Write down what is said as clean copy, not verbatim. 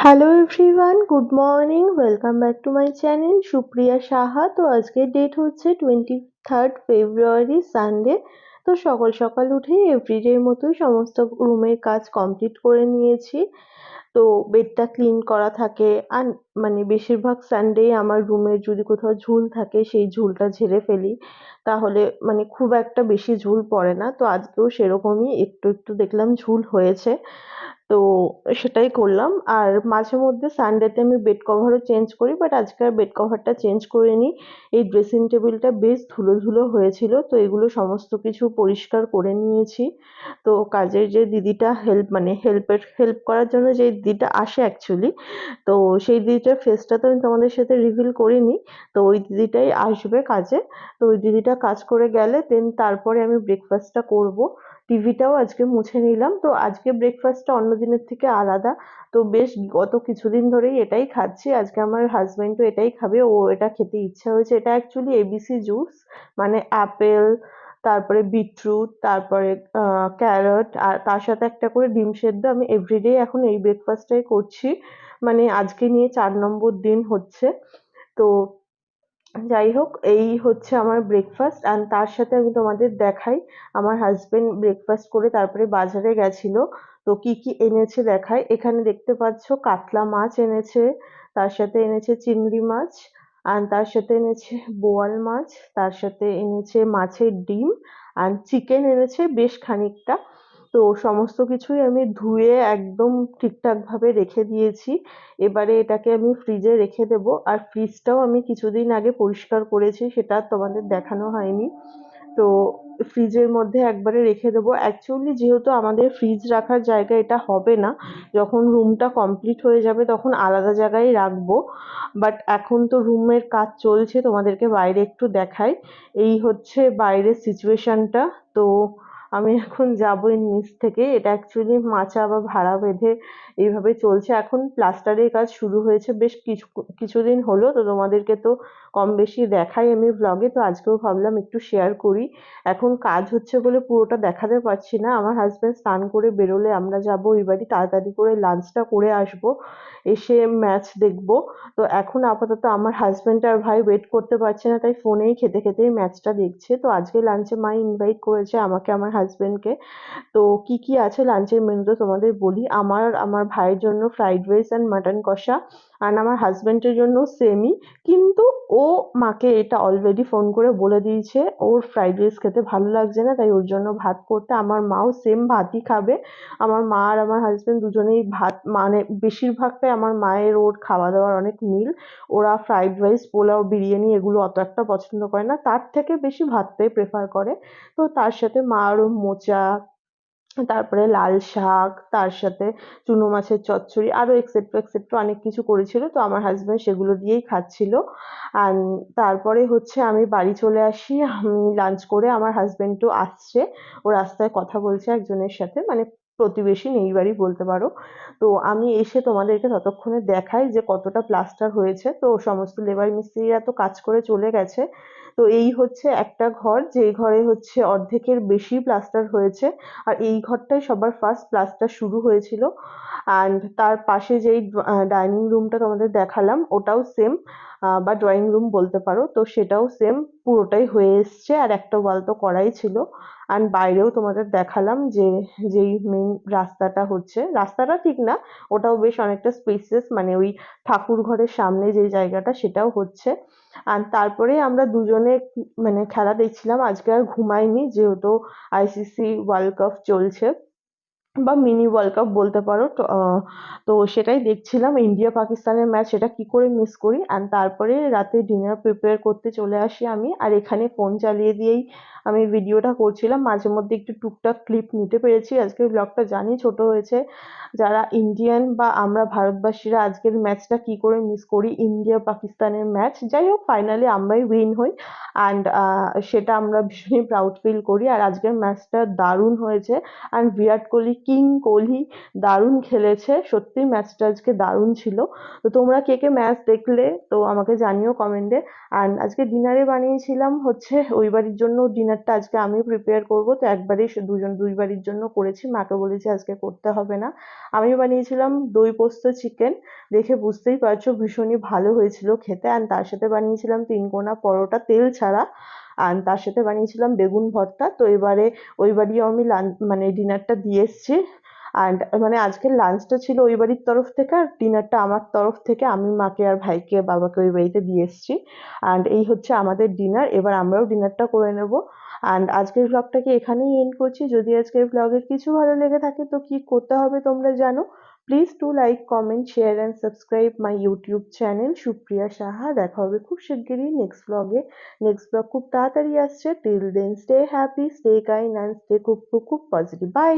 Hello everyone, good morning, welcome back to my channel Supriya Saha. তো আজকের date হচ্ছে 23 ফেব্রুয়ারি, Sunday. তো সকাল সকাল উঠেই এভরিডের মতোই সমস্ত রুমের কাজ কমপ্লিট করে নিয়েছি। তো বেডটা ক্লিন করা থাকে, আর মানে বেশিরভাগ সানডে আমার রুমের যদি কোথাও ঝুল থাকে সেই ঝুলটা ঝেড়ে ফেলি, তাহলে মানে খুব একটা বেশি ঝুল পড়ে না। তো আজকেও সেরকমই একটু একটু দেখলাম ঝুল হয়েছে, তো সেটাই করলাম। আর মাঝে মধ্যে সানডেতে আমি বেড কভারও চেঞ্জ করি, বাট আজকে আর বেড কভারটা চেঞ্জ করিনি। এই ড্রেসিং টেবিলটা বেশ ধুলো ধুলো হয়েছিল, তো এগুলো সমস্ত কিছু পরিষ্কার করে নিয়েছি। তো কাজের যে দিদিটা হেল্প করার জন্য যে দিদিটা আসে অ্যাকচুয়ালি, তো সেই দিদিটার ফেসটা তো আমি তোমাদের সাথে রিভিল করিনি। তো ওই দিদিটাই আসবে কাজে। তো ওই দিদিটা কাজ করে গেলে দেন তারপরে আমি ব্রেকফাস্টটা করব। টিভিটাও আজকে মুছে নিলাম। তো আজকে ব্রেকফাস্টটা অন্য দিনের থেকে আলাদা। তো বেশ গত কিছুদিন ধরেই এটাই খাচ্ছি। আজকে আমার হাজবেন্ডও এটাই খাবে, ও এটা খেতে ইচ্ছা হয়েছে। এটা অ্যাকচুয়ালি এবিসি জুস, মানে আপেল, তারপরে বিটরুট, তারপরে ক্যারট, আর তার সাথে একটা করে ডিম সেদ্ধ। আমি এভরিডে এখন এই ব্রেকফাস্টটাই করছি, মানে আজকে নিয়ে 4 নম্বর দিন হচ্ছে। তো যাই হোক, এই হচ্ছে আমার ব্রেকফাস্ট। অ্যান্ড তার সাথে আমি তোমাদের দেখাই, আমার হাজবেন্ড ব্রেকফাস্ট করে তারপরে বাজারে গেছিল। তো কি কি এনেছে দেখাই। এখানে দেখতে পাচ্ছ কাতলা মাছ এনেছে, তার সাথে এনেছে চিংড়ি মাছ, আর তার সাথে এনেছে বোয়াল মাছ, তার সাথে এনেছে মাছের ডিম, আর চিকেন এনেছে বেশ খানিকটা। তো সমস্ত কিছুই আমি ধুয়ে একদম ঠিকঠাক ভাবে রেখে দিয়েছি। এবারে এটাকে আমি ফ্রিজে রেখে দেবো। আর ফ্রিজটাও আমি কিছুদিন আগে পরিষ্কার করেছি, সেটা আর তোমাদের দেখানো হয়নি। তো ফ্রিজের মধ্যে একবারে রেখে দেবো। অ্যাকচুয়ালি যেহেতু আমাদের ফ্রিজ রাখার জায়গা এটা হবে না, যখন রুমটা কমপ্লিট হয়ে যাবে তখন আলাদা জায়গায় রাখবো। বাট এখন তো রুমের কাজ চলছে, তোমাদেরকে বাইরে একটু দেখাই। এই হচ্ছে বাইরের সিচুয়েশনটা। তো আমি এখন যাবো এর নিচ থেকে। এটা অ্যাকচুয়ালি মাচা বা ভাড়া বেঁধে এইভাবে চলছে। এখন প্লাস্টারের কাজ শুরু হয়েছে বেশ কিছুদিন হলো। তো তোমাদেরকে তো কম বেশি দেখাই আমি ব্লগে, তো আজকেও ভাবলাম একটু শেয়ার করি। এখন কাজ হচ্ছে বলে পুরোটা দেখাতে পারছি না। আমার হাজবেন্ড স্নান করে বেরোলে আমরা যাবো ওই বাড়ি, তাড়াতাড়ি করে লাঞ্চটা করে আসবো, এসে ম্যাচ দেখবো। তো এখন আপাতত আমার হাজবেন্ড আর ভাই ওয়েট করতে পারছে না, তাই ফোনেই খেতে খেতেই ম্যাচটা দেখছে। তো আজকে লাঞ্চে মা ইনভাইট করেছে আমাকে, আমার হাজবেন্ডকে। তো কি কি আছে লাঞ্চের মেনুতে তোমাদের বলি। আমার ভাইয়ের জন্য ফ্রাইড রাইস অ্যান্ড মাটন কষা, আর আমার হাজবেন্ডের জন্য সেমই। কিন্তু ও মাকে এটা অলরেডি ফোন করে বলে দিয়েছে ওর ফ্রাইড রাইস খেতে ভালো লাগছে না, তাই ওর জন্য ভাত করতে। আমার মাও সেম ভাতই খাবে। আমার মা আর আমার হাজবেন্ড দুজনেই ভাত, মানে বেশিরভাগটাই আমার মায়ের ওর খাওয়া দাওয়ার অনেক মিল। ওরা ফ্রাইড রাইস, পোলাও, বিরিয়ানি এগুলো অত একটা পছন্দ করে না, তার থেকে বেশি ভাতটাই প্রেফার করে। তো তার সাথে মা আরো মোচা, তারপরে লাল শাক, তার সাথে চুনো মাছের চচ্চড়ি, আরো এক্সেট্রা এক্সেট্রা অনেক কিছু করেছিল। তো আমার হাজবেন্ড সেগুলো দিয়েই খাচ্ছিল। অ্যান্ড তারপরে হচ্ছে আমি বাড়ি চলে আসি। আমি লাঞ্চ করে, আমার হাজবেন্ডও আসছে, ও রাস্তায় কথা বলছে একজনের সাথে, মানে প্রতিবেশী নেই বাড়ি বলতে পারো। তো আমি এসে তোমাদেরকে ততক্ষণে দেখাই যে কতটা প্লাস্টার হয়েছে। তো সমস্ত লেবার মিস্ত্রিরা তো কাজ করে চলে গেছে। তো এই হচ্ছে একটা ঘর, যেই ঘরে হচ্ছে অর্ধেকের বেশি প্লাস্টার হয়েছে। আর এই ঘরটাই সবার ফার্স্ট প্লাস্টার শুরু হয়েছিল। অ্যান্ড তার পাশে যেই ডাইনিং রুমটা তোমাদের দেখালাম ওটাও সেম, বা ড্রয়িং রুম বলতে পারো, তো সেটাও সেম পুরোটাই হয়ে এসছে। আর একটা ওয়াল তো করাই ছিল। অ্যান্ড বাইরেও তোমাদের দেখালাম যে যেই মেইন রাস্তাটা হচ্ছে, রাস্তাটা ঠিক না, ওটাও বেশ অনেকটা স্পেসিয়াস, মানে ওই ঠাকুর ঘরের সামনে যে জায়গাটা সেটাও হচ্ছে। আর তারপরে আমরা দুজনে মানে খেলা দেখছিলাম। আজকে আর ঘুমাইনি, যেহেতু আইসিসি ওয়ার্ল্ড কাপ চলছে, বা মিনি ওয়ার্ল্ড কাপ বলতে পারো। তো তো সেটাই দেখছিলাম, ইন্ডিয়া পাকিস্তানের ম্যাচ, সেটা কি করে মিস করি। অ্যান্ড তারপরে রাতে ডিনার প্রিপেয়ার করতে চলে আসি আমি, আর এখানে ফোন চালিয়ে দিয়েই আমি ভিডিওটা করছিলাম। মাঝে মধ্যে একটু টুকটাক ক্লিপ নিতে পেরেছি। আজকের ব্লগটা জানি ছোট হয়েছে, যারা ইন্ডিয়ান বা আমরা ভারতবাসীরা আজকের ম্যাচটা কি করে মিস করি, ইন্ডিয়া পাকিস্তানের ম্যাচ। যাই হোক, ফাইনালি আমরাই উইন হই। অ্যান্ড সেটা আমরা ভীষণই প্রাউড ফিল করি। আর আজকের ম্যাচটা দারুণ হয়েছে। অ্যান্ড বিরাট কোহলি কিং কোহলি দারুণ খেলেছে, সত্যি ম্যাচটা আজকে দারুণ ছিল। তো তোমরা কে কে ম্যাচ দেখলে তো আমাকে জানিও কমেন্টে। অ্যান্ড আজকে ডিনারে বানিয়েছিলাম হচ্ছে ওই বাড়ির জন্য, ডিনারটা আজকে আমি প্রিপেয়ার করব, তো একবারেই দুই বাড়ির জন্য করেছি, মাকে বলেছি আজকে করতে হবে না। আমি বানিয়েছিলাম দই পোস্ত চিকেন, দেখে বুঝতেই পারছো ভীষণই ভালো হয়েছিল খেতে। অ্যান্ড তার সাথে বানিয়েছিলাম তিনকোনা পরোটা তেল ছাড়া, অ্যান্ড তার সাথে বানিয়েছিলাম বেগুন ভর্তা। তো এবারে ওই বাড়িও আমি মানে ডিনারটা দিয়ে এসেছি। অ্যান্ড মানে আজকের লাঞ্চটা ছিল ওই বাড়ির তরফ থেকে, আর ডিনারটা আমার তরফ থেকে, আমি মাকে আর ভাইকে বাবাকে ওই বাড়িতে দিয়ে এসেছি। অ্যান্ড এই হচ্ছে আমাদের ডিনার, এবার আমরাও ডিনারটা করে নেব। অ্যান্ড আজকের ব্লগটাকে এখানেই এন্ড করছি। যদি আজকের ব্লগের কিছু ভালো লেগে থাকে তো কি করতে হবে তোমরা জানো। Please do like, comment, share and subscribe my YouTube channel Supriya Saha. দেখা হবে খুব শিগগিরই নেক্সট ব্লগে। নেক্সট ব্লগ খুব তাড়াতাড়ি আসছে। Till then stay happy, stay kind and stay খুব খুব খুব পজিটিভ। বাই।